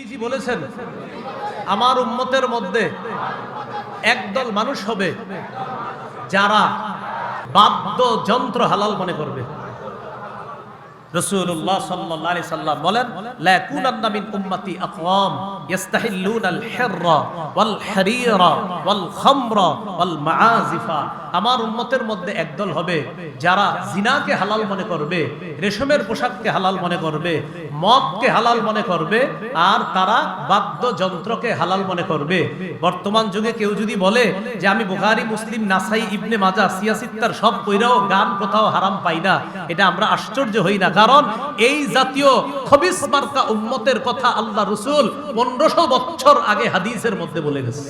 নবীজি বলেছেন, আমার উম্মতের মধ্যে একদল মানুষ হবে যারা বাদ্যযন্ত্র হালাল মনে করবে। রাসূলুল্লাহ সাল্লাল্লাহু আলাইহি সাল্লাম বলেন, লা ইয়াকুনান্না মিন উম্মতি আকওয়াম ইস্তাহিল্লুনাল হিররা ওয়াল হারিরা ওয়াল খামরা ওয়াল মাআজিফা। আমার উম্মতের মধ্যে একদল হবে যারা জিনাকে হালাল মনে করবে, রেশমের পোশাককে হালাল মনে করবে, মদকে হালাল মনে করবে, আর তারা বাদ্যযন্ত্রকে হালাল মনে করবে। বর্তমান যুগে কেউ যদি বলে যে আমি বুখারী, মুসলিম, নাসাই, ইবনে মাজাহ, সিয়াসিত্তার সব কইরাও গান কোথাও হারাম পাই না, এটা আমরা আশ্চর্য হই না। কারণ এই জাতীয় খবিস মার্কা উম্মতের কথা আল্লাহ রাসূল 1500 বছর আগে হাদিসের মধ্যে বলে গেছে।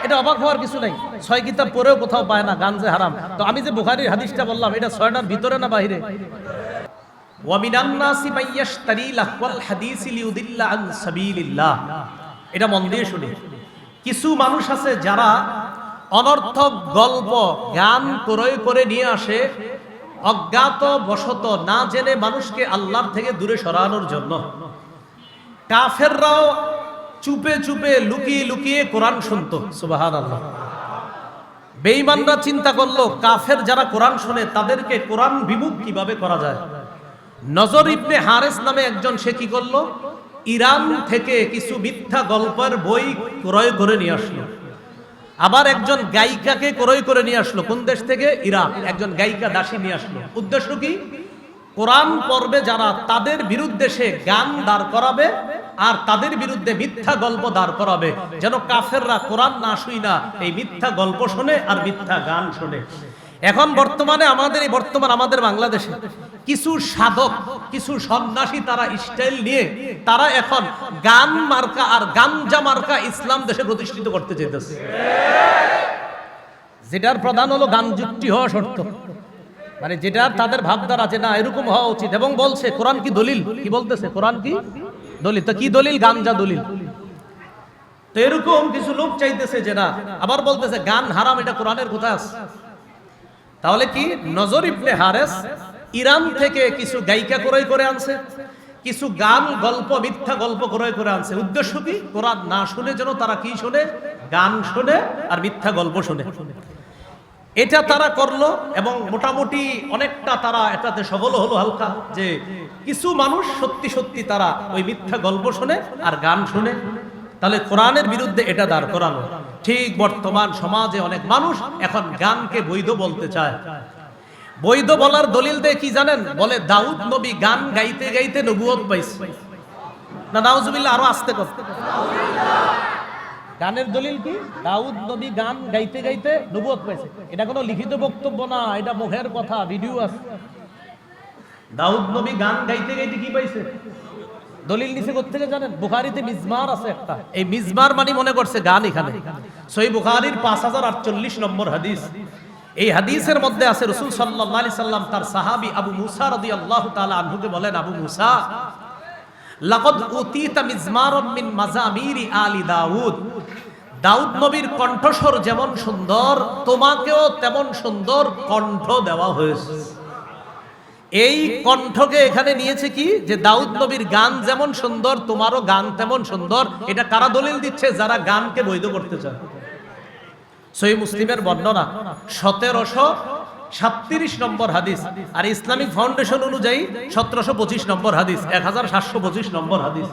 এটা অবাক হওয়ার কিছু নাই। 6 কিতাব পড়েও কোথাও পায় না গান যে হারাম। তো আমি যে বুখারীর হাদিসটা বললাম, এটা 6টার ভিতরে না বাহিরে? ওয়া মিনান নাসি মাইয়াশতারি লাহওয়াল হাদিসি লিউদিল্লা আন সাবিলিল্লাহ। এটা মন দিয়ে শুনি। কিছু মানুষ আছে যারা অনর্থক গল্প গান ক্রয় করে নিয়ে আসে অজ্ঞাত বশত, না জেনে মানুষকে আল্লাহর থেকে দূরে সরানোর জন্য। কাফেররাও চুপে চুপে লুকিয়ে লুকিয়ে কোরআন শুনতো। সুবহানাল্লাহ। বেঈমানরা চিন্তা করলো কাফের যারা কোরআন শুনে তাদেরকে কোরআন বিমুখ কিভাবে করা যায়। নজর ইবনে হারেস নামে একজন, সে কি করলো, ইরান থেকে কিছু মিথ্যা গল্পের বই ক্রয় করে নিয়ে আসলো। আবার একজন গায়িকাকে ক্রয় করে নিয়ে আসলো। কোন দেশ থেকে? ইরান। একজন গায়িকা দাসী নিয়ে আসলো। উদ্দেশ্য কি? কোরআন পড়বে যারা, তাদের বিরুদ্ধে সে গান দাঁড় করাবে আর তাদের বিরুদ্ধে মিথ্যা গল্প দাঁড় করাবে, যেন কাফেররা কোরআন না শুই না এই মিথ্যা গল্প শোনে আর মিথ্যা গান শোনে। এখন বর্তমানে আমাদের বাংলাদেশে কিছু সাধক, কিছু সন্ন্যাসী, তারা স্টাইল নিয়ে তারা এখন গান মার্কা আর গাঞ্জা মার্কা ইসলাম দেশে প্রতিষ্ঠিত করতে চাইতেছে, যেটার প্রধান হলো গান যুক্তি হওয়া শর্ত। মানে যেটা তাদের ভাবধারা আছে না, এরকম হওয়া উচিত। এবং বলছে কোরআন কি দলিল, কি বলতেছে কোরআন কি দলিল। তো কি দলিল? গাঞ্জা দলিল। তো এরকম কিছু লোক চাইতেছে যে না, আবার বলতেছে গান হারাম, এটা কোরআনের কোথায় আছে? তাহলে কি, নজর ইবনে হারেস ইরান থেকে কিছু গায়িকা ক্রয় করে আনছে, কিছু গান গল্প মিথ্যা গল্প ক্রয় করে আনছে। উদ্দেশ্য কি? কোরআন না শুনে যেন তারা কি শুনে, গান শুনে আর মিথ্যা গল্প শুনে। এটা তারা করলো এবং মোটামুটি অনেকটা তারা এটাতে সফল হলো হালকা, যে কিছু মানুষ সত্যি সত্যি তারা ওই মিথ্যা গল্প শুনে আর গান শুনে। তাহলে কোরআনের বিরুদ্ধে এটা দাঁড় করানো। ঠিক বর্তমান সমাজে অনেক মানুষ এখন গানকে বৈধ বলতে চায়। বৈধ বলার দলিল দেয় কি জানেন? বলে দাউদ নবী গান গাইতে গাইতে নবুয়ত পাইছে। না নাউজুবিল্লাহ, আরো আস্তে করতে। গানের দলিল কি? দাউদ নবী গান গাইতে গাইতে নবুয়ত পাইছে। এটা কোনো লিখিত বক্তব্য না, এটা মুখের কথা, ভিডিও আছে। দাউদ নবী গান গাইতে গাইতে কি পাইছে? দলিল নিচে কোত্থেকে জানেন? বুখারীতে মিজমার আছে একটা। এই মিজমার মানে মনে করছে গান। এখানে সহিহ বুখারীর 5048 নম্বর হাদিস। এই হাদিসের মধ্যে আছে রাসূল সাল্লাল্লাহু আলাইহি সাল্লাম তার সাহাবী আবু মুসা রাদিয়াল্লাহু তাআলা আনহুকে বলেন, আবু মুসা, লাকাদ উতিতা মিজমারুম মিন মাজামিরি আলি দাউদ। দাউদ নবীর কণ্ঠস্বর যেমন সুন্দর, তোমাকেও তেমন সুন্দর কণ্ঠ দেওয়া হয়েছে। এই কণ্ঠকে এখানে নিয়েছে কি, যে দাউদ নবীর গান যেমন সুন্দর তোমারও গান তেমন সুন্দর। এটা কারা দলিল দিচ্ছে? যারা গানকে বৈধ করতে চায়। সহিহ মুসলিমের বর্ণনা 1737 নম্বর হাদিস, আর ইসলামিক ফাউন্ডেশন অনুযায়ী 1725 নম্বর হাদিস, 1725 নম্বর হাদিস।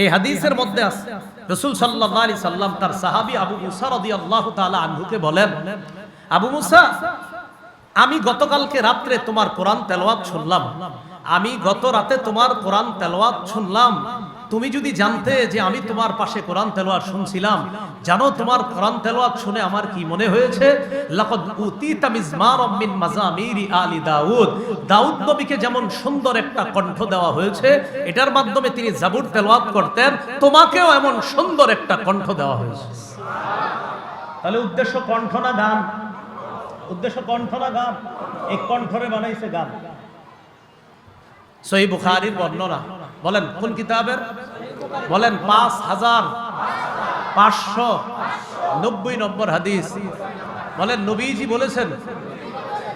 এই হাদিসের মধ্যে আছে রাসূল সাল্লাল্লাহু আলাইহি সাল্লাম তার সাহাবী আবু মুসা রাদিয়াল্লাহু তাআলা আনহুকে বলেন, আবু মুসা, আমি গতকালকে রাত্রে তোমার কোরআন তেলাওয়াত শুনলাম। আমি গত রাতে তোমার কোরআন তেলাওয়াত শুনলাম। তুমি যদি জানতে যে আমি তোমার পাশে কোরআন তেলাওয়াত শুনছিলাম, জানো তোমার কোরআন তেলাওয়াত শুনে আমার কি মনে হয়েছে? লাকাদ উতিতা মিজমারুম মিন মাজামিরি আলি দাউদ। দাউদ নবীকে যেমন সুন্দর একটা কণ্ঠ দেওয়া হয়েছে, এটার মাধ্যমে তিনি জাবুর তেলাওয়াত করতেন, তোমাকেও এমন সুন্দর একটা কণ্ঠ দেওয়া হয়েছে। তাহলে উদ্দেশ্য কণ্ঠ না গান? উদ্দেশ্য কণ্ঠ না গান? এই কণ্ঠরে বানাইছে গান। সহিহ বুখারীর বর্ণনা, বলেন কোন কিতাবের? বলেন 5590 নম্বর হাদিস। বলেন নবীজি বলেছেন,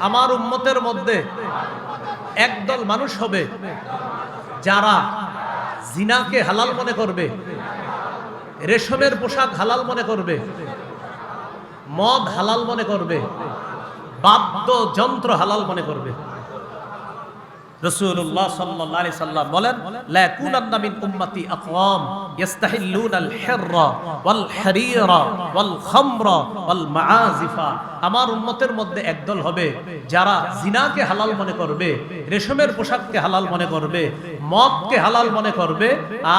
আমার উম্মতের মধ্যে একদল মানুষ হবে যারা জিনাকে হালাল মনে করবে, রেশমের পোশাক হালাল মনে করবে, মদ হালাল মনে করবে, বাদ্যযন্ত্র হালাল মনে করবে। রাসূলুল্লাহ সাল্লাল্লাহু আলাইহি সাল্লাম বলেন, লা ইয়াকুনান্না মিন উম্মতি আকওয়াম ইস্তাহিল্লুনাল হিররা ওয়াল হারিরা ওয়াল খামরা ওয়াল মাআজিফা। আমার উম্মতের মধ্যে একদল হবে যারা জিনাকে হালাল মনে করবে, রেশমের পোশাককে হালাল মনে করবে, মদকে হালাল মনে করবে,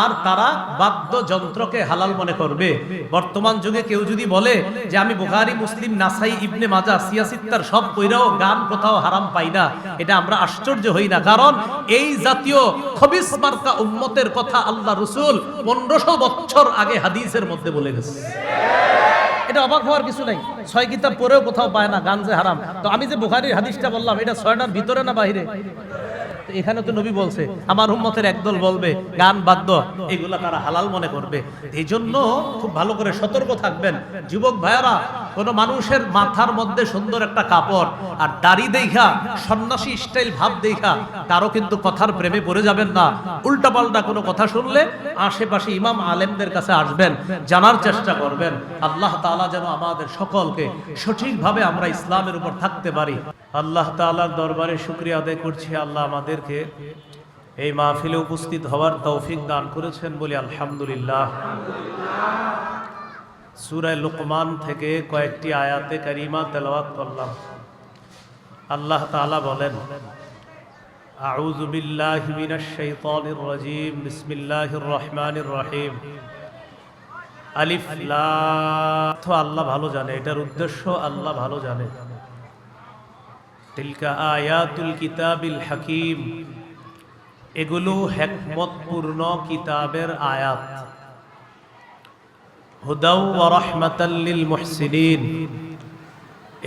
আর তারা বাদ্যযন্ত্রকে হালাল মনে করবে। বর্তমান যুগে কেউ যদি বলে যে আমি বুখারী, মুসলিম, নাসাই, ইবনে মাজাহ, সিয়াসিত্তার সব কইরাও গান কোথাও হারাম পাই না, এটা আমরা আশ্চর্য হই না। কারণ এই জাতীয় খবিস মার্কা উম্মতের কথা আল্লাহ রাসূল 1500 বছর আগে হাদিসের মধ্যে বলে গেছে। এটা অবাক হওয়ার কিছু নাই। 6 কিতাব পড়েও কোথাও পায় না গান যে হারাম। তো আমি যে বুখারীর হাদিসটা বললাম, এটা 6টার ভিতরে না বাইরে? এখানে তো নবী বলছে আমার উম্মতের একদল বলবে গান বাদ্য এগুলা তারা হালাল মনে করবে। এই জন্য খুব ভালো করে সতর্ক থাকবেন যুবক ভাইয়ারা। কোন মানুষের মাথার মধ্যে সুন্দর একটা কাপড় আর দাড়ি দেখা, সন্ন্যাসী স্টাইল ভাব দেখা তারও কিন্তু কথার প্রেমে পড়ে যাবেন না। উল্টাপাল্টা কোনো কথা শুনলে আশেপাশে ইমাম আলেমদের কাছে আসবেন, জানার চেষ্টা করবেন। আল্লাহ তাআলা যেন আমাদের সকলকে সঠিকভাবে আমরা ইসলামের উপর থাকতে পারি। আল্লাহ তাআলার দরবারে শুকরিয়া আদায় করছি, আল্লাহ আমাদেরকে এই মাহফিলে উপস্থিত হওয়ার তৌফিক দান করেছেন বলি আলহামদুলিল্লাহ। সূরা লুকমান থেকে কয়েকটি আয়াতে কারিমা তেলাওয়াত করলাম। আল্লাহ তাআলা বলেন, আউযু বিল্লাহি মিনাশ শাইতানির রাজীম, বিসমিল্লাহির রহমানির রহিম, আলিফ লাম। তো আল্লাহ ভালো জানে, এটার উদ্দেশ্য আল্লাহ ভালো জানে। তিলকা আয়াতুল কিতাবিল হাকিম, এগুলো হিকমতপূর্ণ কিতাবের আয়াত। হুদাও ওয়া রাহমাতাল লিল মুহসিনিন,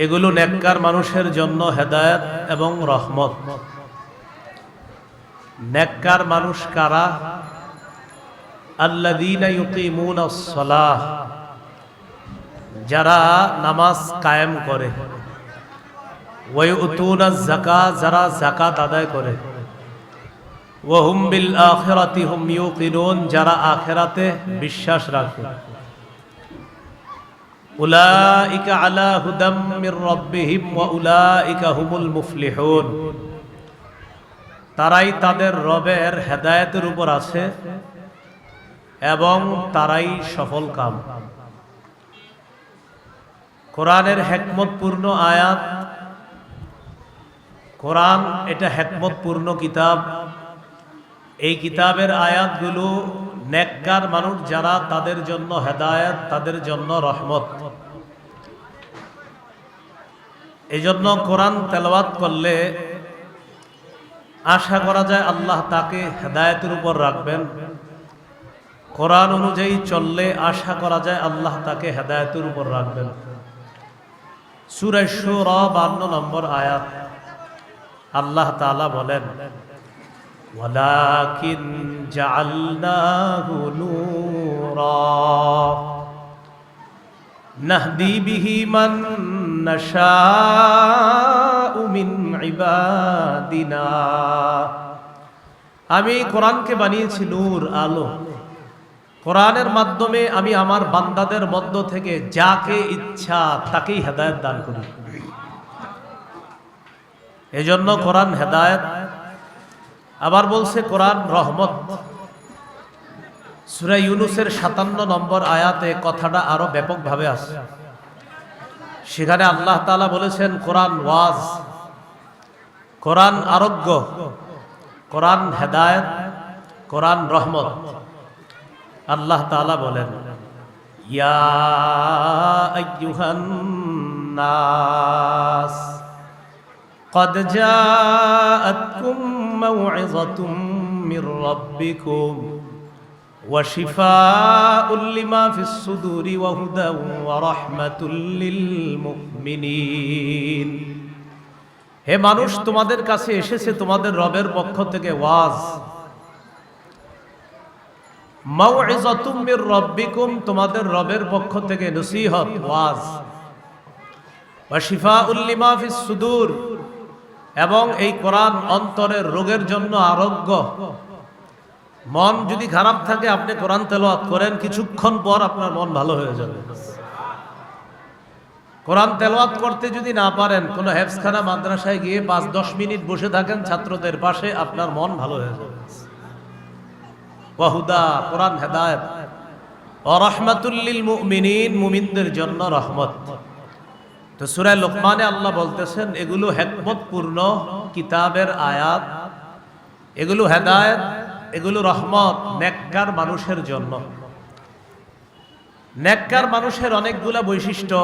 এগুলো নেককার মানুষের জন্য হেদায়েত এবং রহমত। নেককার মানুষ কারা? আল্লাযীনা ইউকিমুনাস সালাহ, যারা নামাজ কায়েম করে। ওয়া ইউতুনাজ যাকাত, যারা যাকাত আদায় করে। ওয়া হুম বিল আখিরাতি হুম ইউকিনুন, যারা আখিরাতে বিশ্বাস রাখে। উলাইকা আলা হুদাম মির রাব্বিহিম ওয়া উলাইকা হুমুল মুফলিহুন, তারাই তাদের রবের হেদায়েতের উপর আছে এবং তারাই সফল কাম। কোরআনের হিকমতপূর্ণ আয়াত। কোরআন এটা হিকমতপূর্ণ কিতাব। এই কিতাবের আয়াতগুলো নেককার মানুষ যারা, তাদের জন্য হেদায়েত, তাদের জন্য রহমত। এই জন্য কোরআন তেলাওয়াত করলে আশা করা যায় আল্লাহ তাকে হেদায়েতের উপর রাখবেন। কোরআন অনুযায়ী চললে আশা করা যায় আল্লাহ তাকে হেদায়েতের উপর রাখবেন। সূরা শুরা 52 নম্বর আয়াত, আল্লাহ তাআলা বলেন, ওয়ালাকিন জাআলনাহু নূরা নাহদি বিহি মান নাশাউ মিন ইবাদিনা। আমি কোরআনকে বানিয়েছি নূর, আলো। কোরআনের মাধ্যমে আমি আমার বান্দাদের মধ্য থেকে যাকে ইচ্ছা তাকেই হেদায়েত দান করি। এজন্য কোরআন হেদায়েত। আবার বলছে কোরআন রহমত। সূরা ইউনূসের 57 নম্বর আয়াতে কথাটা আরো ব্যাপকভাবে আছে। সেখানে আল্লাহ তাআলা বলেছেন কোরআন ওয়াজ, কোরআন আরোগ্য, কোরআন হেদায়েত, কোরআন রহমত। আল্লাহ তাআলা বলেন, ইয়া আইয়ুহান নাস قد جاءتكم موعظة من ربكم وشفاء لما في الصدور وهدى ورحمة للمؤمنين। হে মানুষ, তোমাদের কাছে এসেছে তোমাদের রবের পক্ষ থেকে ওয়াজ। মাউইযাতুম মির রাব্বিকুম, তোমাদের রবের পক্ষ থেকে নসিহত, ওয়াজ। ওয়া শিফাউল লিমা ফিস সুদূর, এবং এই কোরআন অন্তরের রোগের জন্য আরোগ্য। মন যদি খারাপ থাকে আপনি কোরআন তেলাওয়াত করেন, কিছুক্ষণ পর আপনার মন ভালো হয়ে যাবে। কোরআন তেলাওয়াত করতে যদি না পারেন, কোনো হেফজখানা মাদ্রাসায় গিয়ে 5-10 মিনিট বসে থাকেন ছাত্রদের পাশে, আপনার মন ভালো হয়ে যাবে। ওয়াহুদা, কোরআন হেদায়েত, ওয়া রাহমাতুল লিল মুমিনিন, মুমিনদের জন্য রহমত। তো সূরা লোকমানে আল্লাহ বলতেছেন এগুলো হিকমতপূর্ণ কিতাবের আয়াত, এগুলো হেদায়েত, এগুলো রহমত নেককার মানুষের জন্য। নেককার মানুষের অনেকগুলা বৈশিষ্ট্য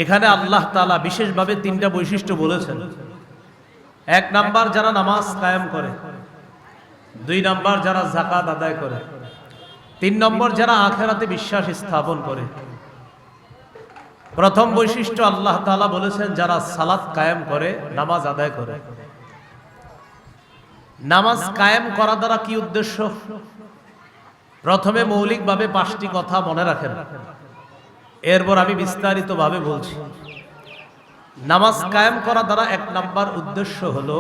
এখানে আল্লাহ তাআলা বিশেষভাবে 3টা বৈশিষ্ট্য বলেছেন। 1 নাম্বার যারা নামাজ কায়েম করে, 2 নাম্বার যারা যাকাত আদায় করে, 3 নম্বর যারা আখিরাতে বিশ্বাস স্থাপন করে। প্রথম বৈশিষ্ট্য আল্লাহ তাআলা বলেছেন যারা সালাত কায়েম করে, নামাজ আদায় করে। নামাজ কায়েম করা দ্বারা কি উদ্দেশ্য? প্রথমে মৌলিকভাবে 5টি কথা মনে রাখেন, এরপর আমি বিস্তারিতভাবে বলছি। নামাজ কায়েম করা দ্বারা 1 নাম্বার উদ্দেশ্য হলো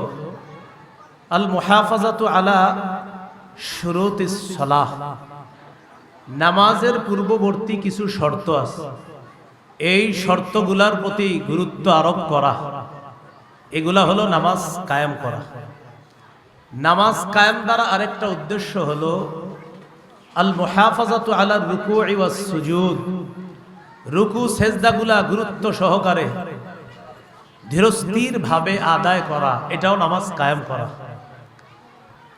আল মুহাফাজাতু আলা শুরুতিস সালাহ। নামাজের পূর্ববর্তী কিছু শর্ত আছে, এই শর্তগুলার প্রতি গুরুত্ব আরোপ করা, এগুলা হলো নামাজ কায়েম করা। নামাজ কায়েম দ্বারা আরেকটা উদ্দেশ্য হলো আল মুহাফাজাতু আলা রুকুই ওয়াস সুজুদ। রুকু সেজদাগুলা গুরুত্ব সহকারে ধীরস্থির ভাবে আদায় করা, এটাও নামাজ কায়েম করা।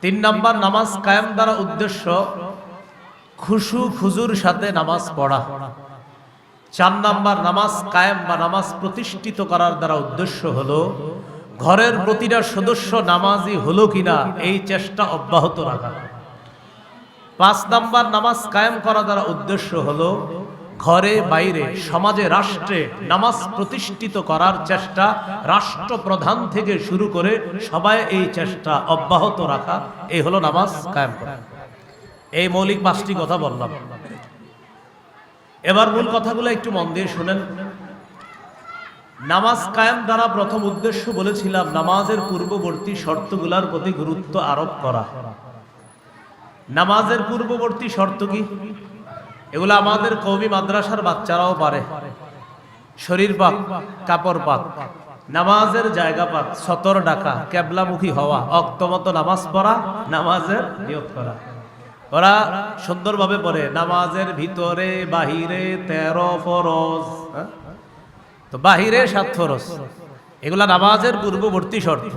3 নাম্বার নামাজ কায়েম দ্বারা উদ্দেশ্য খুশু খুজুর সাথে নামাজ পড়া। 4 নাম্বার নামাজ কায়েম বা নামাজ প্রতিষ্ঠিত করার দ্বারা উদ্দেশ্য হলো ঘরের প্রতিটা সদস্য নামাজি হলো কিনা এই চেষ্টা অব্যাহত রাখা। 5 নাম্বার নামাজ কায়েম করা দ্বারা উদ্দেশ্য হলো ঘরে বাইরে সমাজে রাষ্ট্রে নামাজ প্রতিষ্ঠিত করার চেষ্টা, রাষ্ট্রপ্রধান থেকে শুরু করে সবাই এই চেষ্টা অব্যাহত রাখা, এই হলো নামাজ কায়েম করা। এই মৌলিক 5টি কথা বললাম। এবার মূল কথাগুলো একটু মন দিয়ে শুনেন। নামাজ কায়েম দ্বারা প্রথম উদ্দেশ্য বলেছিলাম নামাজের পূর্ববর্তী শর্তগুলোর প্রতি গুরুত্ব আরোপ করা। নামাজের পূর্ববর্তী শর্ত কি? এগুলো আমাদের কওমি মাদ্রাসার বাচ্চারাও পারে। শরীর পাক, কাপড় পাক, নামাজের জায়গা পাক, সতর ডাকা, কেবলামুখী হওয়া, অক্তমতো নামাজ পড়া, নামাজের নিয়ত করা। ওরা সুন্দরভাবে পড়ে নামাজের ভিতরে বাহিরে 13 ফরজ, তো বাহিরে 7 ফরজ, এগুলা নামাজের পূর্ববর্তী শর্ত।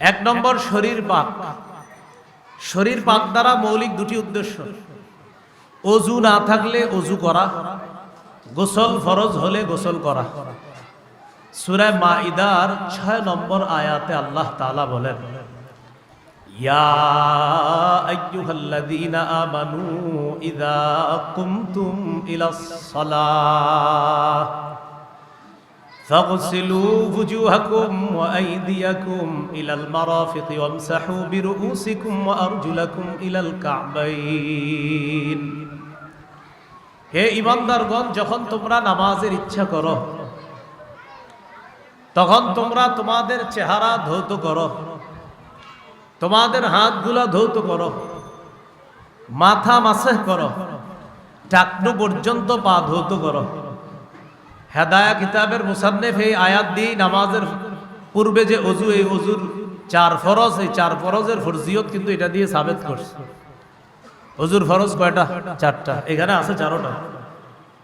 1 নম্বর শরীর পাক। শরীর পাক দ্বারা মৌলিক 2টি উদ্দেশ্য। অজু না থাকলে অজু করা, গোসল ফরজ হলে গোসল করা। সূরা মাইদার 6 নম্বর আয়াতে আল্লাহ তাআলা বলেন ইয়া আইয়ুহাল্লাযীনা আমানু ইযা কুমতুম ইলাস সালাহ ফাগসিলু ওয়ুজুহাকুম ওয়া আইদিয়াকুম ইলাল মারাফিকি ওয়ামসাহু বিরুউসিকুম ওয়া আরজুলাকুম ইলাল কা'বাইন। হে ঈমানদারগণ, যখন তোমরা নামাজের ইচ্ছা করো তখন তোমরা তোমাদের চেহারা ধৌত করো, তোমাদের হাতগুলা ধৌত করো, মাথা মাসহ করো, টাকনু পর্যন্ত পা ধৌত করো। হেদায়া কিতাবের মুসান্নিফ এই আয়াত দিয়ে নামাজের পূর্বে যে অজু, এই অজুর 4 ফরজ, এই 4 ফরজের ফরজিয়ত কিন্তু এটা দিয়ে সাবেত করছে। অজুর ফরজ কয়টা? 4টা। এখানে আছে 4টা।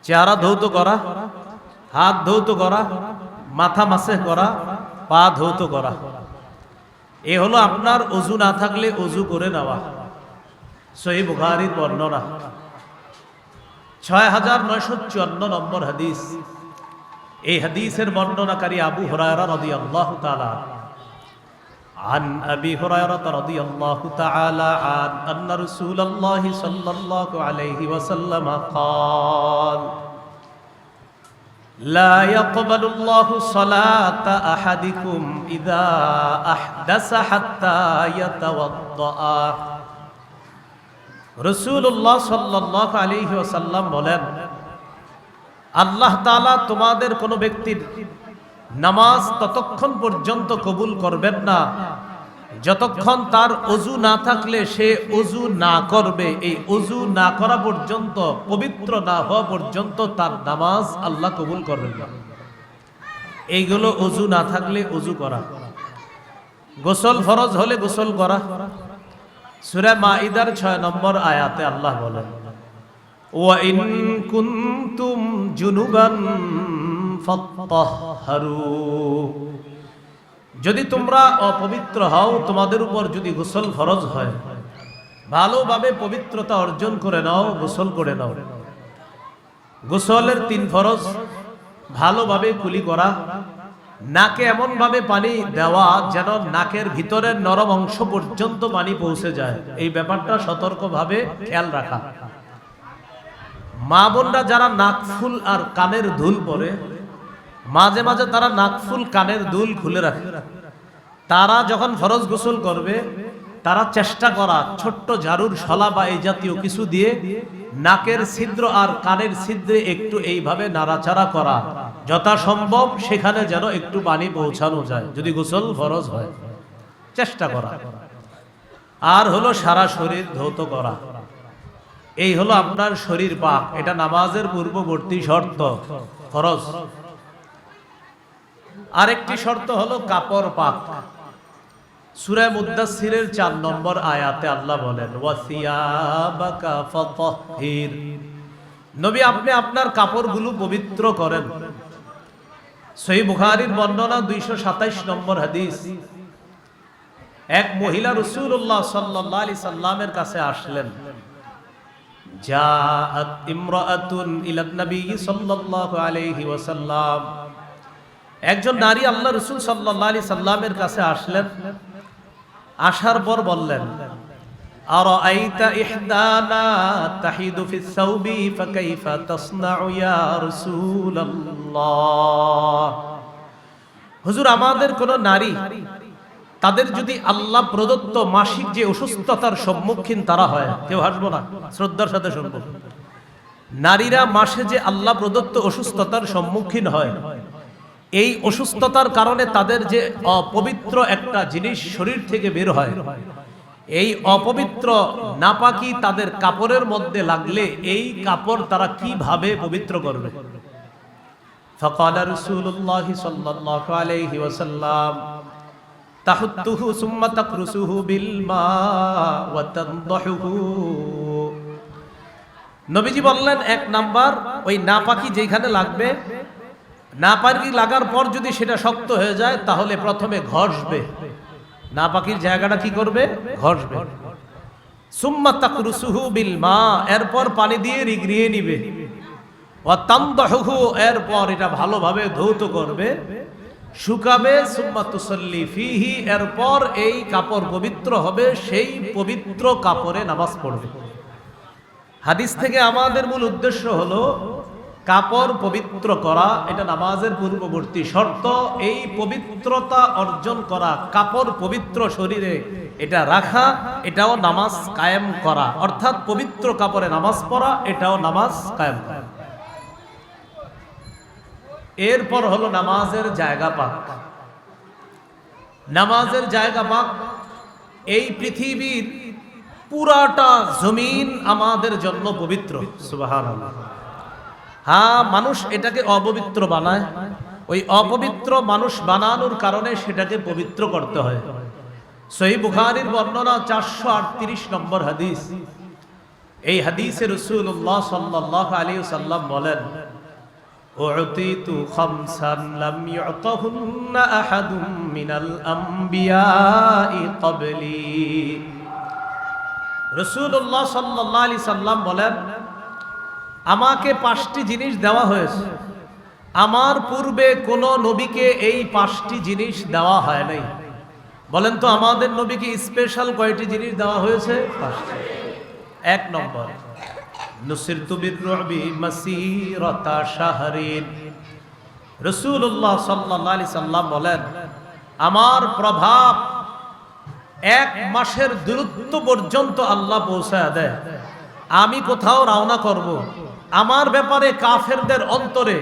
চেহারা ধৌত করা, হাত ধৌত করা, মাথা মাসহ করা, পা ধৌত করা। এ হলো আপনার অজু না থাকলে অজু করে নেওয়া। সহিহ বুখারীর বর্ণনা 6954 নম্বর হাদিস। এই হাদিসের বর্ণনাকারী আবু হুরায়রা রাদিয়াল্লাহু তাআলা عن أبي هريرة رضي الله تعالى عنه أن رسول الله صلى الله عليه وسلم قال لا يقبل الله صلاة أحدكم إذا أحدث حتى يتوضأ। রাসূলুল্লাহ সাল্লাল্লাহু আলাইহি ওয়াসাল্লাম বলেন, আল্লাহ তাআলা তোমাদের কোনো ব্যক্তির নামাজ ততক্ষণ পর্যন্ত কবুল করবেন না যতক্ষণ তার ওযু না থাকলে সে ওযু না করবে, এই ওযু না করা পর্যন্ত, পবিত্র না হওয়া পর্যন্ত তার নামাজ আল্লাহ কবুল করবেন না। এইগুলো ওযু না থাকলে ওযু করা, গোসল ফরজ হলে গোসল করা। সূরা মাইদার 6 নম্বর আয়াতে আল্লাহ বলেন, ওয়া ইন কুনতুম জুনুবান ফাত্তাহহারু, যদি তোমরা অপবিত্র হও, তোমাদের উপর যদি গোসল ফরজ হয়, ভালোভাবে পবিত্রতা অর্জন করে নাও, গোসল করে নাও। গোসলের 3 ফরজ: ভালোভাবে কুলি করা, নাকে এমন ভাবে পানি দেওয়া যেন নাকের ভিতরের নরম অংশ পর্যন্ত পানি পৌঁছে যায়, এই ব্যাপারটা সতর্কভাবে খেয়াল রাখা। মা বোনরা যারা নাকফুল আর কানের দুল পরে, মাঝে মাঝে তারা নাকফুল কানের দুল খুলে রাখে, তারা যখন ফরজ গোসল করবে তারা চেষ্টা করা ছোট্ট ঝাড়ুর শলা বা এই জাতীয় কিছু দিয়ে নাকের ছিদ্র আর কানের ছিদ্রে একটু এইভাবে নাড়াচাড়া করা, যথাসম্ভব সেখানে যেন একটু পানি পৌঁছানো যায় যদি গোসল ফরজ হয়, চেষ্টা করা। আর হলো সারা শরীর ধৌত করা, এই হলো আপনার শরীর পাক, এটা নামাজের পূর্ববর্তী শর্ত, ফরজ। আরেকটি শর্ত হলো কাপড় পাক। সূরা মুদ্দাসসিরের 4 নম্বর আয়াতে আল্লাহ বলেন, ওয়াসিয়াবাকা ফাতাহহির, নবী আপনি আপনার কাপড়গুলো পবিত্র করেন। সহিহ বুখারীর বর্ণনা 227 নম্বর হাদিস। এক মহিলা রাসূলুল্লাহ সাল্লাল্লাহু আলাইহি সাল্লামের কাছে আসলেন। জাআত ইমরাআতুন ইলা নবী সাল্লাল্লাহু আলাইহি ওয়াসাল্লাম, একজন নারী আল্লাহ রাসূল সাল্লাল্লাহু আলাইহি সাল্লামের কাছে আসলেন। আসার পর বললেন, আরাআইতা ইহদানা তাহিদু ফিস সাওবি ফাকাইফা তাসনাউ ইয়া রাসূলুল্লাহ, হুজুর আমাদের কোন নারী, তাদের যদি আল্লাহ প্রদত্ত মাসিক যে অসুস্থতার সম্মুখীন তারা হয়, কেউ হাসবো না, শ্রদ্ধার সাথে শুনবো, নারীরা মাসে যে আল্লাহ প্রদত্ত অসুস্থতার সম্মুখীন হয়, এই অসুস্থতার কারণে তাদের যে অপবিত্র একটা জিনিস শরীর থেকে বের হয়, এই অপবিত্র নাপাকি তাদের কাপড়ের মধ্যে লাগলে এই কাপড় তারা কিভাবে পবিত্র করবে? ফাকালা রাসূলুল্লাহ সাল্লাল্লাহু আলাইহি ওয়াসাল্লাম, তাহুত্তুহু সুম্মা তাকরুসুহু বিল মা ওয়া তানদাহুহু, নবীজি বললেন 1 নাম্বার, ওই নাপাকি যেখানে লাগবে, নাপাকি লাগার পর যদি সেটা শক্ত হয়ে যায় তাহলে প্রথমে ঘষবে, নাপাকির জায়গাটা কি করবে? ঘষবে। সুম্মা তাকরুসুহু বিল মা, এরপর পানি দিয়ে রিগড়িয়ে নিবে। ওয়া তানদাহুহু, এরপর এটা ভালোভাবে ধৌত করবে, শুকাবে। সুম্মা তুসাল্লি ফিহি, এরপর এই কাপড় পবিত্র হবে, সেই পবিত্র কাপড়ে নামাজ পড়বে। হাদিস থেকে আমাদের মূল উদ্দেশ্য হলো কাপড় পবিত্র করা, এটা নামাজের পূর্ববর্তী শর্ত। এই পবিত্রতা অর্জন করা, কাপড় পবিত্র শরীরে এটা রাখা, এটাও নামাজ কায়েম করা, অর্থাৎ পবিত্র কাপড়ে নামাজ পড়া, এটাও নামাজ কায়েম করা। এরপর হলো নামাজের জায়গা পাক। নামাজের জায়গা পাক, এই পৃথিবীর পুরাটা জমিন আমাদের জন্য পবিত্র। সুবহানাল্লাহ। হ্যাঁ, মানুষ এটাকে অপবিত্র বানায়, ওই অপবিত্র মানুষ বানানোর কারণে সেটাকে পবিত্র করতে হয়। সহিহ বুখারীর বর্ণনা 438 নম্বর হাদিস। এই হাদিসে রাসূলুল্লাহ সাল্লাল্লাহু আলাইহি ওয়াসাল্লাম বলেন, উতিতু খামসান লাম ইউতাহুন্না আহাদুম মিনাল আমবিয়াই ক্বাবলি, রাসূলুল্লাহ সাল্লাল্লাহু আলাইহি সাল্লাম বলেন, আমাকে 5টি জিনিস দেওয়া হয়েছে, আমার পূর্বে কোন নবীকে এই 5টি জিনিস দেওয়া হয় নাই। বলেন তো আমাদের নবীকে স্পেশাল কয়টি জিনিস দেওয়া হয়েছে? 5টি। 1 নম্বর, নুসিরতু বিররুবি মাসিরাতা শাহরিন, রাসূলুল্লাহ সাল্লাল্লাহু আলাইহি সাল্লাম বলেন, আমার প্রভাব 1 মাসের দূরত্ব পর্যন্ত আল্লাহ পৌঁছায় দেয়। আমি কোথাও রওনা করব, আমার ব্যাপারে কাফেরদের অন্তরে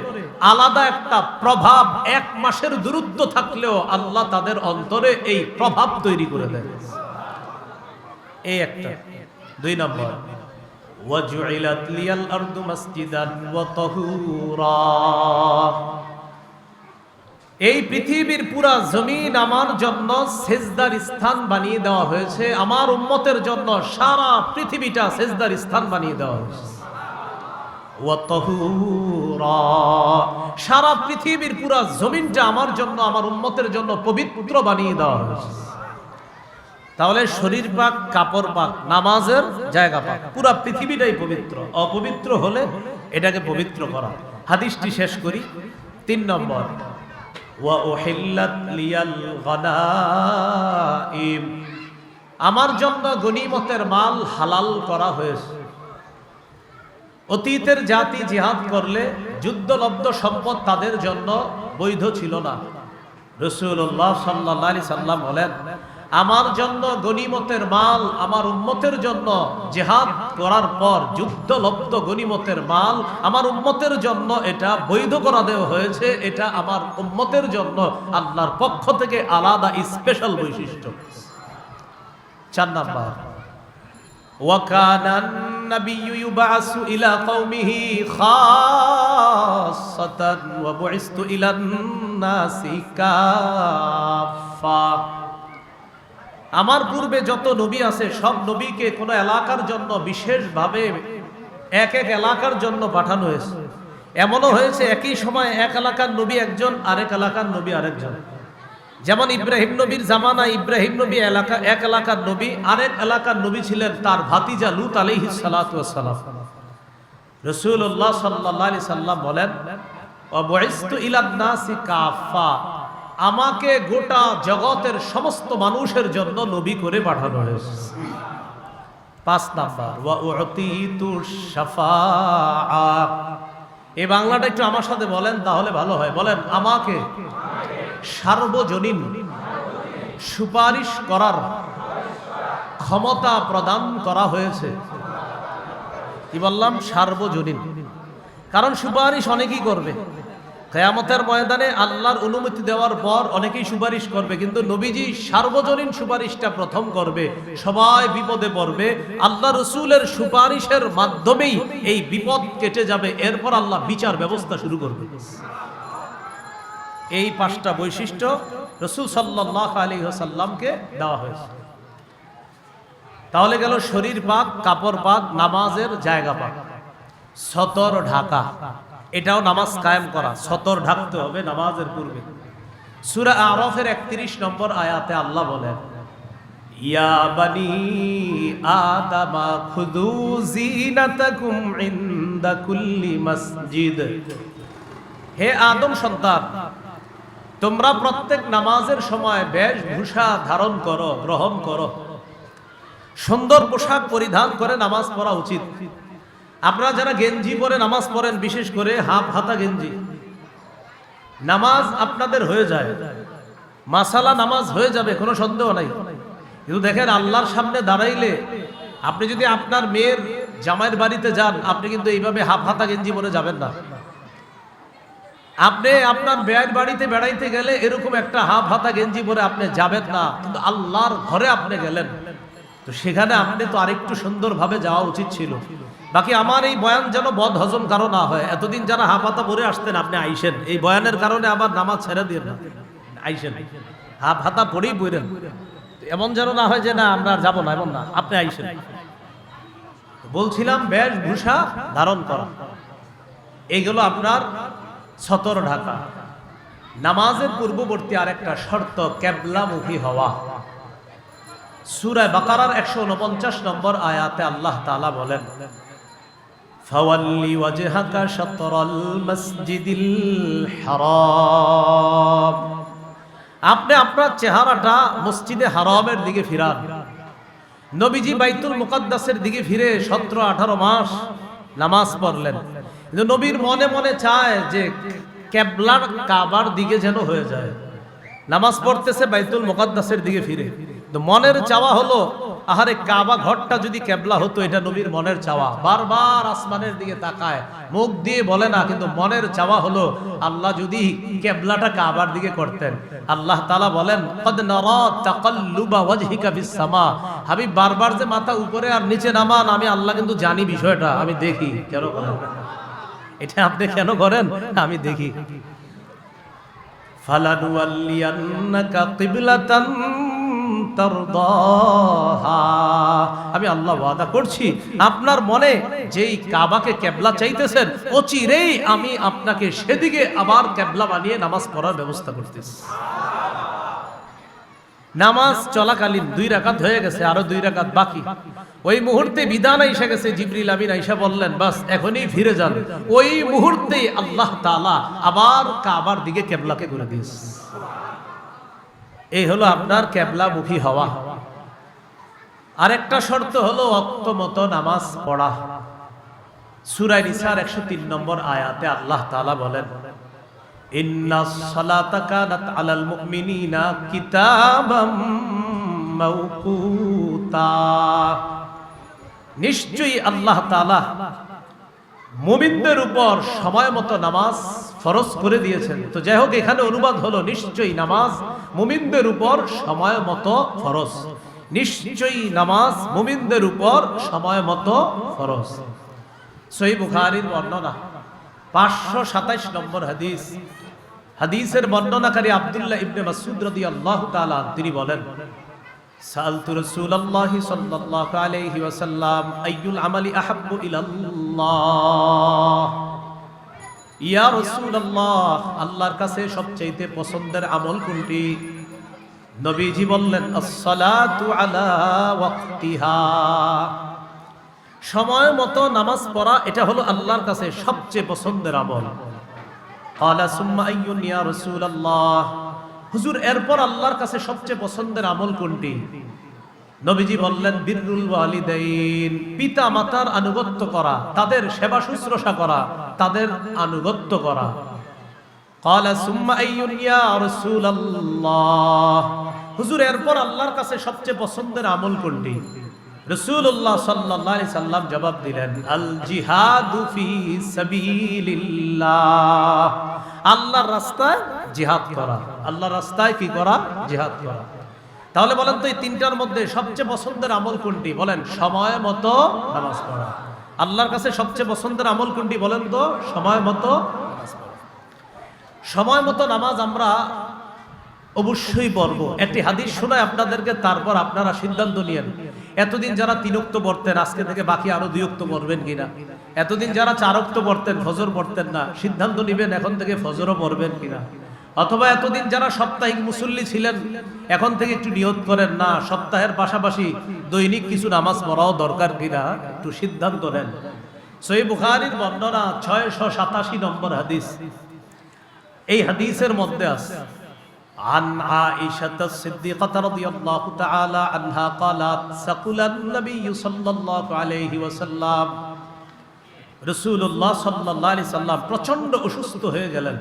আলাদা একটা প্রভাব, 1 মাসের দূরত্ব থাকলেও আল্লাহ তাদের অন্তরে এই প্রভাব তৈরি করে দেন। এই একটা। 2 নম্বর, ওয়াজুইলাত লিয়াল আরদু মাসজিদান ওয়া তাহুরা, এই পৃথিবীর পুরা জমিন আমার জন্য সেজদার স্থান বানিয়ে দেওয়া হয়েছে, আমার উম্মতের জন্য সারা পৃথিবীটা সেজদার স্থান বানিয়ে দেওয়া হয়েছে। ওয়া তাহুরা, সারা পৃথিবীর পুরা জমিনটা আমার জন্য, আমার উম্মতের জন্য পবিত্র বানিয়ে দেওয়া হয়েছে। তাহলে শরীর পাক, কাপড় পাক, নামাজের জায়গা পাক, পুরা পৃথিবীটাই পবিত্র। অপবিত্র হলে এটাকে পবিত্র করা। হাদিসটি শেষ করি। 3 নম্বর, ওয়া উহিল্লাত লিয়াল গানাইম, আমার জন্য গনিমতের মাল হালাল করা হয়েছে। অতীতের জাতি জিহাদ করলে যুদ্ধলব্ধ সম্পদ তাদের জন্য বৈধ ছিল না। রাসূলুল্লাহ সাল্লাল্লাহু আলাইহি সাল্লাম বলেন, আমার জন্য গনিমতের মাল, আমার উম্মতের জন্য জিহাদ করার পর যুদ্ধলব্ধ গনিমতের মাল আমার উম্মতের জন্য এটা বৈধ করা দেওয়া হয়েছে। এটা আমার উম্মতের জন্য আল্লাহর পক্ষ থেকে আলাদা স্পেশাল বৈশিষ্ট্য। 4 নাম্বার, ওয়াকানান নাবিয়্যু ইউবাসু ইলা কওমিহি খাসসাতান ওয়া বুইসতু ইলান নাসি কাফা, আমার পূর্বে যত নবী আছে সব নবীকে কোন এলাকার জন্য বিশেষভাবে এক এক এলাকার জন্য পাঠানো হয়েছে। এমনও হয়েছে একই সময় এক এলাকার নবী একজন, আরেক এলাকার নবী আরেকজন। যেমন ইব্রাহিম নবীর জামানায় ইব্রাহিম নবী এক এলাকার নবী, আরেক এলাকার নবী ছিলেন তার ভাতিজা লূত আলাইহিস সালাতু ওয়াস সালাম। রাসূলুল্লাহ সাল্লাল্লাহু আলাইহি সাল্লাম বলেন, ওয়া বুইসতু ইলান নাসি কাফা, আমাকে গোটা জগতের সমস্ত মানুষের জন্য নবী করে পাঠানো হয়েছে। 5 নাম্বার, ওয়া উতিতু শাফাআ, এই বাংলাটা একটু আমার সাথে বলেন তাহলে ভালো হয়। বলেন, আমাকে সার্বজনীন সুপারিশ করার ক্ষমতা প্রদান করা হয়েছে। কি বললাম? সার্বজনীন। কারণ সুপারিশ অনেকেই করবে। কিয়ামতের ময়দানে আল্লাহর অনুমতি দেওয়ার পর অনেকেই সুপারিশ করবে, কিন্তু নবীজি সার্বজনীন সুপারিশটা প্রথম করবে। সবাই বিপদে পড়বে, আল্লাহ রাসূলের সুপারিশের মাধ্যমেই এই বিপদ কেটে যাবে। এরপর আল্লাহ বিচার ব্যবস্থা শুরু করবে। এই 5টা বৈশিষ্ট্য রাসূল সাল্লাল্লাহু আলাইহি ওয়াসাল্লামকে দেওয়া হয়েছে। তাহলে গেল শরীর পাক, কাপড় পাক, নামাজের জায়গা পাক। সতর ঢাকা, এটাও নামাজ কায়েম করা। সতর ঢাকতে হবে নামাজের পূর্বে। সূরা আরাফের 31 নম্বর আয়াতে আল্লাহ বলেন, ইয়া বানি আদামা খুযু যিনাতাকুম ইনদা কুল্লি মসজিদ, হে আদম সন্তান, তোমরা প্রত্যেক নামাজের সময় বেশভূষা ধারণ করো, গ্রহণ করো। সুন্দর পোশাক পরিধান করে নামাজ পড়া উচিত। আপনারা যারা গেঞ্জি পরে নামাজ পড়েন, বিশেষ করে হাফ হাতা গেঞ্জি, নামাজ আপনাদের হয়ে যায়, মাসালা নামাজ হয়ে যাবে, কোনো সন্দেহ নাই। কিন্তু দেখেন, আল্লাহর সামনে দাঁড়াইলে আপনি যদি আপনার মেয়ের জামাইয়ের বাড়িতে যান, আপনি কিন্তু এইভাবে হাফ হাতা গেঞ্জি পরে যাবেন না। আপনি আপনার মেয়ের বাড়িতে বেড়াইতে গেলে এরকম একটা হাফ হাতা গেঞ্জি পরে আপনি যাবেন না। কিন্তু আল্লাহর ঘরে আপনি গেলেন, তো সেখানে আপনি তো আরেকটু সুন্দরভাবে যাওয়া উচিত ছিল। বাকি আমার এই বয়ান যেন বদ হজম কারো না হয়। এতদিন যারা হাফ হাতা পরে আসতেন, আপনি আইসেন, এই বয়ানের কারণে আবার নামাজ ছেড়ে দিয়ে না, আইসেন, হাফ হাতা পরেই বইরেন। এমন যেন না হয় যে না আমরা যাবো না, এমন না, আপনি আইসেন। বলছিলাম বেশভূষা ধারণ করা, এইগুলো আপনার সতর ঢাকা। নামাজের পূর্ববর্তী আরেকটা শর্ত কিবলামুখী হওয়া। সূরা বাকারার 149 নম্বর আয়াতে আল্লাহ তাআলা বলেন, ফাওয়াল্লি ওয়াজহাকা শাতরাল মসজিদিল হারাম, আপনি আপনার চেহারাটা মসজিদে হারামের দিকে ফিরান। নবীজি বাইতুল মুকাদ্দাসের দিকে ফিরে 17-18 মাস নামাজ পড়লেন। কিন্তু নবীর মনে মনে চায় যে কিবলার কাবার দিকে যেন হয়ে যায়। নামাজ পড়তেছে বাইতুল মুকাদ্দাসের দিকে ফিরে, তো মনের চাওয়া হলো আহারে কাবা ঘরটা যদি কেবলা হতো, এটা নবীর মনের চাওয়া। বারবার আসমানের দিকে তাকায়, মুখ দিয়ে বলে না, কিন্তু মনের চাওয়া হলো আল্লাহ যদি কেবলাটা কাবার দিকে করতেন। আল্লাহ তাআলা বলেন, কদ নারা তাকাল্লুবা ওয়াজহিকা ফিস সামা, হাবিব বারবার যে মাথা উপরে আর নিচে নামান, আমি আল্লাহ কিন্তু জানি বিষয়টা, আমি দেখি। কেন করেন এটা? আপনি কেন করেন? আমি দেখি। ফালানুওয়াল্লিয়ান্নাকা কিবলাতান তারদাহা, আমি আল্লাহ ওয়াদা করছি আপনার মনে যেই কাবাকে কেবলা চাইতেছেন, অচিরেই আমি আপনাকে সেদিকে আবার কেবলা বানিয়ে নামাজ পড়ার ব্যবস্থা করতেছি। নামাজ চলাকালীন 2 রাকাত হয়ে গেছে, আরো 2 রাকাত বাকি। ওই মুহূর্তে বিধান এসে গেছে, জিবরিল আমিন আয়েশা বললেন, বাস এখনই ফিরে যান। ওই মুহূর্তে আল্লাহ তাআলা আবার কাবার দিকে কেবলাকে করে দিয়েছে। এই হলো আপনার কেবলামুখী হওয়া। আরেকটা শর্ত হলো ওয়াক্ত মতো নামাজ পড়া। সূরা নিসার 103 নম্বর আয়াতে আল্লাহ তাআলা বলেন, ইন্নাস সালাতা কানাত আলাল মুমিনিনা কিতাবাম মাওকুতা, নিশ্চয়ই আল্লাহ তাআলা মুমিনদের উপর সময় মতো নামাজ ফরজ করে দিয়েছেন। তো যাই হোক, এখানে অনুবাদ হলো নিশ্চয়ই নামাজ মুমিনদের উপর সময় মতো ফরজ। নিশ্চয়ই নামাজ মুমিনদের উপর সময় মতো ফরজ। সহিহ বুখারীর বর্ণনা 527 নম্বর হাদিস। হাদিসের বর্ণনাকারী আব্দুল্লাহ ইবনে মাসউদ রাদিয়াল্লাহু তাআলা তিনি বলেন, সালতু রাসূলুল্লাহ সাল্লাল্লাহু আলাইহি ওয়াসাল্লাম আইয়ুল আমালি আহাব্বু ইলাল্লাহ, ইয়া রাসূলুল্লাহ, আল্লাহর কাছে সবচেয়ে পছন্দের আমল কোনটি? নবীজি বললেন, আস-সালাতু আলা ওয়াক্তিহা, সময় মতো নামাজ পড়া, এটা হলো আল্লাহর কাছে সবচেয়ে পছন্দের আমল। ক্বালা সুম্মা আইয়ুন ইয়া রাসূলুল্লাহ, হুজুর এরপর আল্লাহর কাছে সবচেয়ে পছন্দের আমল কোনটি? নবীজি বললেন, বিররুল ওয়ালিদাইন, পিতা মাতার আনুগত্য করা, তাদের সেবা শুশ্রূষা করা, তাদের আনুগত্য করা। ক্বালা সুম্মা আইয়ুন ইয়া রাসূলুল্লাহ, হুজুর এরপর আল্লাহর কাছে সবচেয়ে পছন্দের আমল কোনটি? রাসূলুল্লাহ সাল্লাল্লাহু আলাইহি সাল্লাম জবাব দিলেন, আল জিহাদু ফি সাবিলিল্লাহ, আল্লাহর রাস্তায় জিহাদ করা। আল্লাহর রাস্তায় কি করা? জিহাদ করা। তাহলে বলেন তো এই তিনটার মধ্যে সবচেয়ে পছন্দের আমল কোনটি? বলেন, সময় মতো নামাজ পড়া। আল্লাহর কাছে সবচেয়ে পছন্দের আমল কোনটি বলেন তো? সময় মতো নামাজ পড়া। সময় মতো নামাজ আমরা অবশ্যই পড়ব। একটি হাদিস শোনায় আপনাদেরকে, তারপর আপনারা সিদ্ধান্ত নিয়েন। এতদিন যারা 3 ওয়াক্ত পড়তেন, আজকে থেকে বাকি আরো 2 ওয়াক্ত পড়বেন কিনা। এতদিন যারা 4 ওয়াক্ত পড়তেন, ফজর পড়তেন না, সিদ্ধান্ত নেবেন এখন থেকে ফজরও পড়বেন কিনা। অথবা এতদিন যারা সাপ্তাহিক মুসল্লি ছিলেন, এখন থেকে একটু নিয়ত করেন, না সপ্তাহের পাশাপাশি দৈনিক কিছু নামাজ পড়াও দরকার কিনা, একটু সিদ্ধান্ত নেন। সহিহ বুখারীর বর্ণনা 687 নম্বর হাদিস। এই হাদিসের মধ্যে আছে, عن عائشة الصديقة رضي الله تعالى عنها قالت سقل النبي صلى الله عليه وسلم, রাসূলুল্লাহ সাল্লাল্লাহু আলাইহি সাল্লাম প্রচন্ড অসুস্থ হয়ে গেলেন।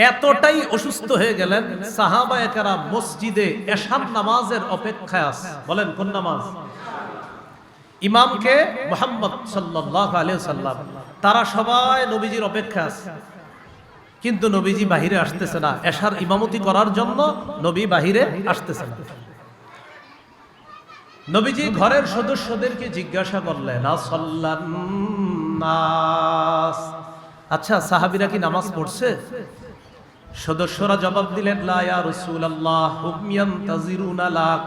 এতটাই অসুস্থ হয়ে গেলেন, সাহাবায়ে কেরাম মসজিদে এশার নামাজের অপেক্ষায় আছে। বলেন কোন নামাজ? ইমামকে মুহাম্মদ সাল্লাল্লাহু আলাইহি সাল্লাম, তারা সবাই নবীজির অপেক্ষায় আছে। কিন্তু নবীজি বাহিরে আসতেছে না, এশার ইমামতি করার জন্য নবী বাহিরে আসতেছে না। নবীজি ঘরের সদস্যদেরকে জিজ্ঞাসা করলেন, আসাল্লান নাস, আচ্ছা সাহাবীরা কি নামাজ পড়ছে? সদস্যরা জবাব দিলেন, লা ইয়া রাসূলুল্লাহ হুম ইয়ান্তাজিরুনা লাক,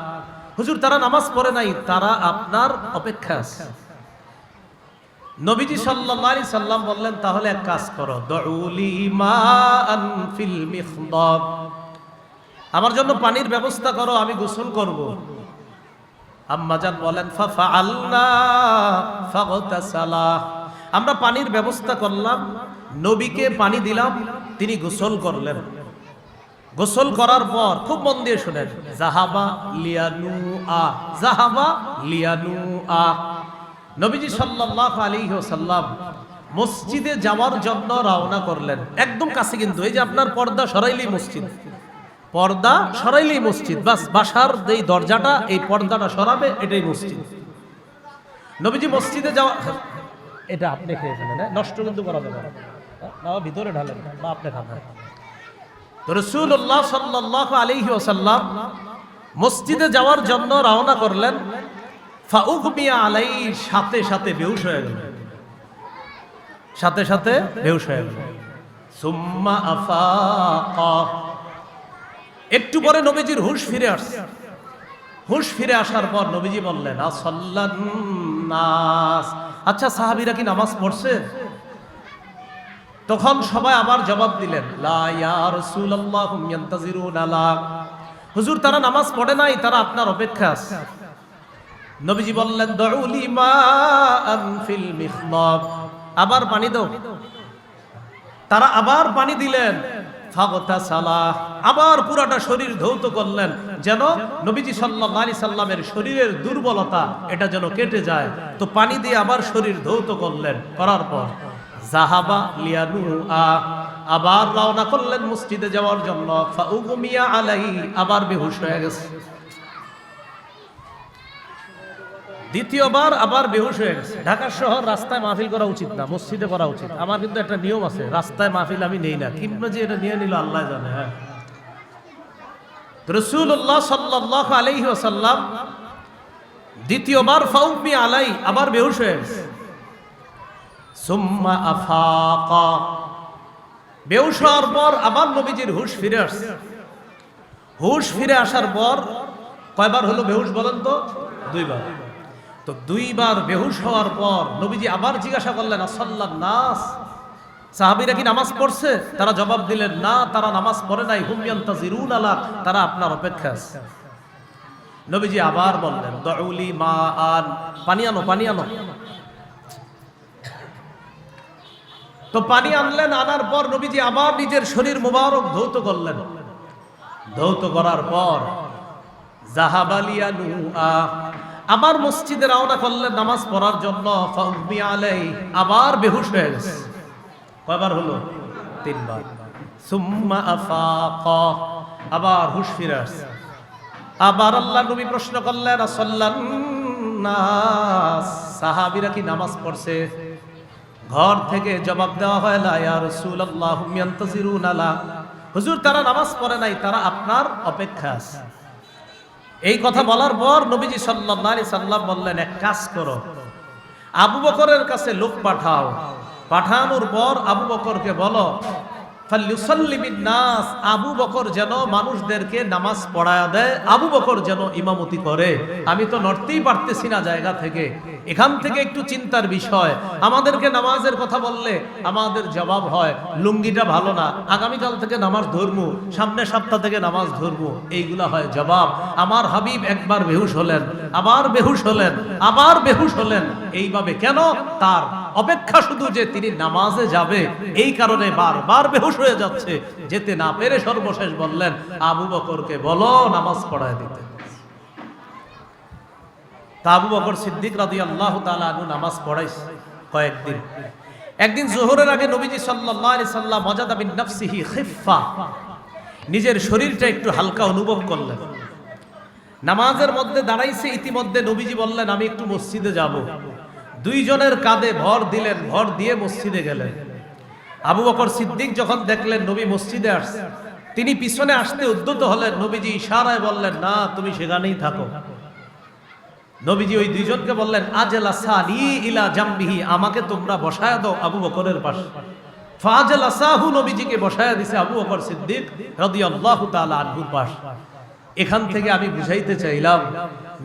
হুজুর তারা নামাজ পড়ে নাই, তারা আপনার অপেক্ষায় আছে। নবীজি সাল্লাল্লাহু আলাইহি সাল্লাম বললেন, তাহলে এক কাজ করো, দুউলি মাআন ফিল মিখদাব, আমার জন্য পানির ব্যবস্থা করো, আমি গোসল করব। আম্মাজান বলেন, ফাফআলনা ফাগতাসালা, আমরা পানির ব্যবস্থা করলাম, নবীকে পানি দিলাম, তিনি গোসল করলেন। গোসল করার পর খুব মন দিয়ে শুনেন, যাহাবা লিয়ানুআ, যাহাবা লিয়ানুআ, নবীজি সাল্লাল্লাহু আলাইহি ওয়াসাল্লাম মসজিদে যাওয়ার জন্য রওনা করলেন। একদম কাছে, কিন্তু এই যে আপনার পর্দা সরাইলেই মসজিদ, পর্দা সরাইলেই মসজিদ, বাস বাসার যেই দরজাটা এই পর্দাটা সরাবে এটাই মসজিদ। নবীজি মসজিদে যাওয়া, এটা আপনি খেয়ে ফেলেন, নষ্ট কিন্তু করা যাবে না, ভিতরে ঢালেন বা আপনি খান। তো রাসূলুল্লাহ সাল্লাল্লাহু আলাইহি ওয়াসাল্লাম মসজিদে যাওয়ার জন্য রওনা করলেন। ফাউগমিয়া আলাইহি, সাথে সাথে বেহুশ হয়ে গেল, সাথে সাথে বেহুশ হয়ে গেল। সুম্মা আফাকা, একটু পরে নবীজির হুঁশ ফিরে আসছে। হুঁশ ফিরে আসার পর নবীজি বললেন, আসাল্লান নাস, আচ্ছা সাহাবীরা কি নামাজ পড়ছে? তখন সবাই আবার জবাব দিলেন, লা ইয়া রাসূলুল্লাহ হুম ইয়ান্তাজিরুনা লা, হুজুর তারা নামাজ পড়ে নাই, তারা আপনার অপেক্ষা আছে। নবীজি বললেন, দুউলি মাআন ফিল মিখনাব, আবার পানি দাও। তারা আবার পানি দিলেন। ফাগতাসালা, আবার পুরাটা শরীর ধৌত করলেন, যেন নবীজি সাল্লাল্লাহু আলাইহি সাল্লামের শরীরের দুর্বলতা এটা যেন কেটে যায়। তো পানি দিয়ে আবার শরীর ধৌত করলেন, করার পর যাহাবা লিয়ানুআ, আবার রওনা করলেন মসজিদে যাওয়ার জন্য। ফাউগমিয়া আলাইহি, আবার বেহুশ হয়ে গেছে। দ্বিতীয়বার আবার বেহুশ হয়ে গেছে। ঢাকা শহর রাস্তায় মাহফিল করা উচিত না, মসজিদে করা উচিত। আমার কিন্তু একটা নিয়ম আছে, রাস্তায় মাহফিল আমি নেই না, কিংবা যে এটা নিয়ে নিল আল্লাহ জানে। হ্যাঁ, রাসূলুল্লাহ সাল্লাল্লাহু আলাইহি ওয়াসাল্লাম দ্বিতীয়বার ফাউগমি আলাই, আবার বেহুশ হয়ে গেছে। সুম্মা আফাকা, বেহুশ হওয়ার পর আবার নবীজির হুঁশ ফিরে আসছে। হুঁশ ফিরে আসার পর কয়বার হলো বেহুশ বলেন তো? দুইবার। তো দুইবার বেহুশ হওয়ার পর নবীজি আবার জিজ্ঞাসা করলেন, আসাল্লান নাস, সাহাবীরা কি নামাজ পড়ছে? তারা জবাব দিলেন, না, তারা নামাজ পড়ে নাই। হুম ইয়ান্তাজিরুনা লা, তারা আপনার অপেক্ষা আছে। নবীজি আবার বললেন, দুউলি মাআন, পানি আনো, পানি আনো। তো পানি আনলেন, আনার পর নবীজি আবার নিজের শরীর মুবারক ধৌত করলেন। ধৌত করার পর জাহাবালিয়ানুআ, আবার মসজিদে রওনা করলেন নামাজ পড়ার জন্য। ফাউগমি আলাইহি, আবার বেহুশ হয়ে গেছে। কয়বার হলো? তিনবার। সুম্মা আফাকা, আবার হুঁশ ফিরে আসছে। আবার আল্লাহ নবী প্রশ্ন করলেন, আসাল্লান নাস, সাহাবীরা কি নামাজ পড়ছে? ঘর থেকে জবাব দেওয়া হয়, লা ইয়া রাসূলুল্লাহ হুম ইয়ান্তাজিরুনা লা, হুজুর তারা নামাজ পড়ে নাই, তারা আপনার অপেক্ষা আছে। এই কথা বলার পর নবীজি সাল্লাল্লাহু আলাইহি সাল্লাম বললেন, এক কাজ করো, আবু বকরের কাছে লোক পাঠাও। পাঠানোর পর আবু বকরকে বলো, ফালইউসাল্লি বিন নাস, আবু বকর যেন মানুষদেরকে নামাজ পড়ায়া দেয়, আবু বকর যেন ইমামতি করে। আমি তো নড়তেই পারতেছি না জায়গা থেকে। এখান থেকে একটু চিন্তার বিষয়, আমাদেরকে নামাজের কথা বললে আমাদের জবাব হয়, লুঙ্গিটা ভালো না, আগামীকাল থেকে নামাজ ধরবো, সামনের সপ্তাহ থেকে নামাজ ধরবো, এইগুলা হয় জবাব। আমার হাবিব একবার বেহুশ হলেন, আবার বেহুশ হলেন, আবার বেহুশ হলেন। এইভাবে কেন? তার অপেক্ষা শুধু যে তিনি নামাজে যাবে, এই কারণে বারবার বেহুশ হয়ে যাচ্ছে। যেতে না পেরে সর্বশেষ বললেন, আবু বকরকে বলো নামাজ পড়ায় দিতে। তা আবু বকর সিদ্দিক রাদিয়াল্লাহু তাআলা আনহু নামাজ পড়াইছে কয়েকদিন। একদিন যোহরের আগে নবীজি সাল্লাল্লাহু আলাইহি সাল্লাম ওয়াজাদা বিন নাফসিহি খিফা, নিজের শরীরটা একটু হালকা অনুভব করলেন। নামাজের মধ্যে দাঁড়াইছে, ইতিমধ্যে নবীজি বললেন, আমি একটু মসজিদে যাব। দুইজনের কাঁধে ভর দিলেন, ভর দিয়ে মসজিদে গেলেন। আবু বকর সিদ্দিক যখন দেখলেন নবী মসজিদে আসছে, তিনি পিছনে আসতে উদ্যত হলেন। নবীজি ইশারায় বললেন, না, তুমি সেখানেই থাকো। নবীজি ওই দুইজনকে বললেন, আজলাসানি ইলা জামবিহি, আমাকে তোমরা বসায়া দাও আবু বকরের পাশে। ফাজলাসাহু, নবীজিকে বসায়া দিছে আবু বকর সিদ্দিক রাদিয়াল্লাহু তাআলা আনহুর পাশে। এখান থেকে আমি বুঝাইতে চাইলাম,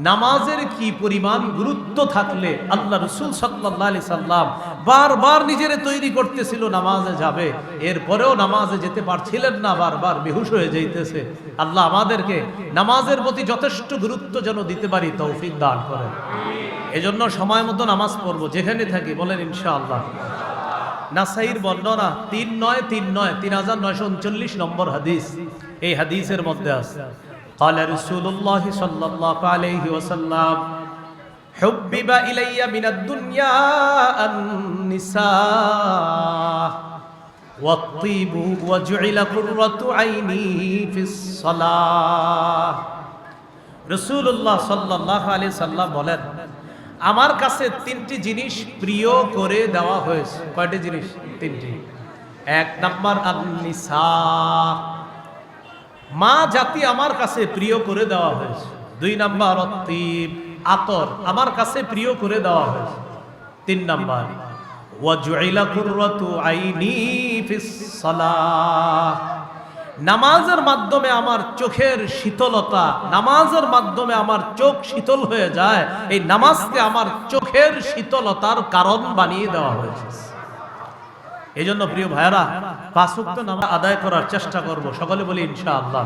নামাজের কি পরিমাণ গুরুত্ব থাকলে আল্লাহ রাসূল সাল্লাল্লাহু আলাইহি সাল্লাম বারবার নিজেরে তৈরি করতেছিল নামাজে যাবে, এরপরেও নামাজে যেতে পারছিলেন না, বারবার বেহুশ হয়ে যাইতেছে। আল্লাহ আমাদেরকে নামাজের প্রতি যথেষ্ট গুরুত্ব যেন দিতে পারি তৌফিক দান করেন। এজন্য সময় মতো নামাজ পড়বো, যেখানে থাকি, বলেন ইনশাআল্লাহ। নাসাইর বর্ণনা 3939 নম্বর হাদিস। এই হাদিসের মধ্যে আছে, قال رسول الله صلى الله عليه وسلم حبب إلي من الدنيا النساء ওয়াত্তিবু ওয়াজুইলা কুররাতু আইনি ফিস সালাহ। রাসূলুল্লাহ সাল্লাল্লাহু আলাইহি সাল্লাম বলেন, আমার কাছে তিনটি জিনিস প্রিয় করে দেওয়া হয়েছে। কয়টি জিনিস? তিনটি। এক নাম্বার আন-নিসা, মা জাতি আমার কাছে প্রিয় করে দেওয়া হয়েছে। দুই নাম্বার অত্তিব, আতর আমার কাছে প্রিয় করে দেওয়া হয়েছে। তিন নাম্বার ওয়াজুইলা কুররাতু আইনি ফিস সালাহ, নামাজের মাধ্যমে আমার চোখের শীতলতা, নামাজের মাধ্যমে আমার চোখ শীতল হয়ে যায়। এই নামাজকে আমার চোখের শীতলতার কারণ বানিয়ে দেওয়া হয়েছে। এই জন্য প্রিয় ভাইয়েরা, 5 ওয়াক্ত নামাজ আদায় করার চেষ্টা করব। সকলে বলি ইনশাআল্লাহ।